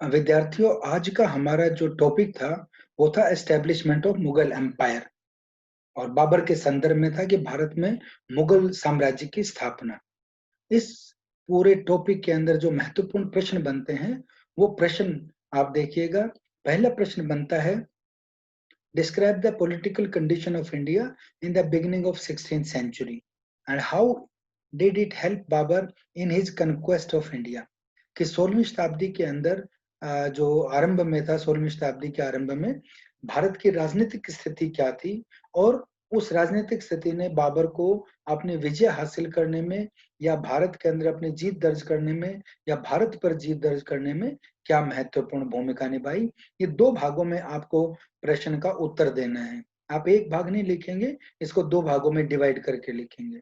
विद्यार्थियों, आज का हमारा जो टॉपिक था वो था एस्टेब्लिशमेंट ऑफ मुगल एम्पायर और बाबर के संदर्भ में था कि भारत में मुगल साम्राज्य की स्थापना। इस पूरे टॉपिक के अंदर जो महत्वपूर्ण प्रश्न बनते हैं वो प्रश्न आप देखिएगा। पहला प्रश्न बनता है, describe the political condition of India in the beginning of 16th century and how did it help Babur in his conquest of India. कि 16वीं शताब्दी के अंदर जो आरंभ में था, 16वीं शताब्दी के आरंभ में भारत की राजनीतिक स्थिति क्या थी और उस राजनीतिक स्थिति ने बाबर को अपनी विजय हासिल करने में या भारत के अंदर अपनी जीत दर्ज करने में या भारत पर जीत दर्ज करने में क्या महत्वपूर्ण भूमिका निभाई। ये दो भागों में आपको प्रश्न का उत्तर देना है। आप एक भाग नहीं लिखेंगे, इसको दो भागों में डिवाइड करके लिखेंगे।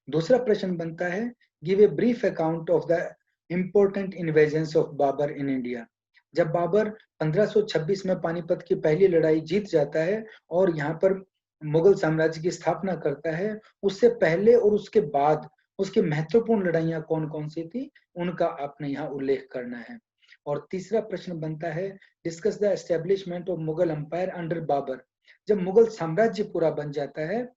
दूसरा प्रश्न बनता है, give a brief account of the important invasions of Babur in India. जब बाबर 1526 में पानीपत की पहली लड़ाई जीत जाता है और यहाँ पर मुगल साम्राज्य की स्थापना करता है, उससे पहले और उसके बाद उसकी महत्वपूर्ण लड़ाइयां कौन कौन सी थी, उनका आपने यहाँ उल्लेख करना है। और तीसरा प्रश्न बनता है, discuss the establishment of Mughal empire under Babur. जब मुगल साम्राज्य पूरा बन जाता है,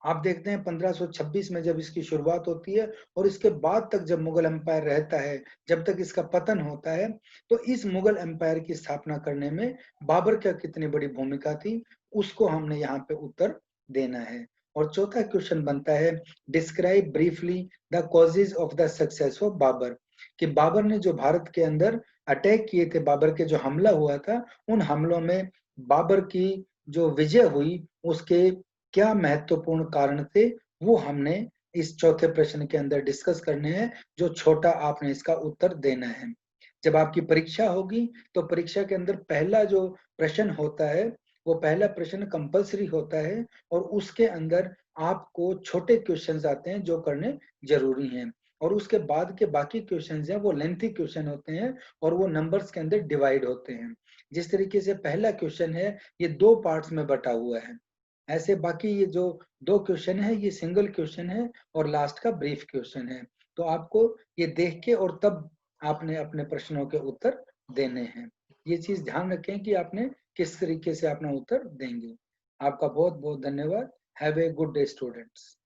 आप देखते हैं 1526 में जब इसकी शुरुआत होती है और इसके बाद तक जब मुगल एम्पायर रहता है, जब तक इसका पतन होता है, तो इस मुगल एम्पायर की स्थापना करने में बाबर का कितनी बड़ी भूमिका थी, उसको हमने यहाँ पे उत्तर देना है। और चौथा क्वेश्चन बनता है, describe briefly the causes of the success of Babur. कि बाबर ने जो भारत के अंदर अटैक किए थे, बाबर के जो हमला हुआ था, उन हमलों में बाबर की जो विजय हुई उसके क्या महत्वपूर्ण कारण थे, वो हमने इस चौथे प्रश्न के अंदर डिस्कस करने हैं। जो छोटा आपने इसका उत्तर देना है। जब आपकी परीक्षा होगी तो परीक्षा के अंदर पहला जो प्रश्न होता है वो पहला प्रश्न कंपल्सरी होता है और उसके अंदर आपको छोटे क्वेश्चंस आते हैं जो करने जरूरी हैं और उसके बाद के बाकी क्वेश्चंस हैं वो लेंथी क्वेश्चन होते हैं और वो नंबर्स के अंदर डिवाइड होते हैं। जिस तरीके से पहला क्वेश्चन है ये दो पार्ट्स में बटा हुआ है, ऐसे बाकी ये जो दो क्वेश्चन है ये सिंगल क्वेश्चन है और लास्ट का ब्रीफ क्वेश्चन है। तो आपको ये देख के और तब आपने अपने प्रश्नों के उत्तर देने हैं। ये चीज ध्यान रखें कि आपने किस तरीके से अपना उत्तर देंगे। आपका बहुत बहुत धन्यवाद। Have a good day students.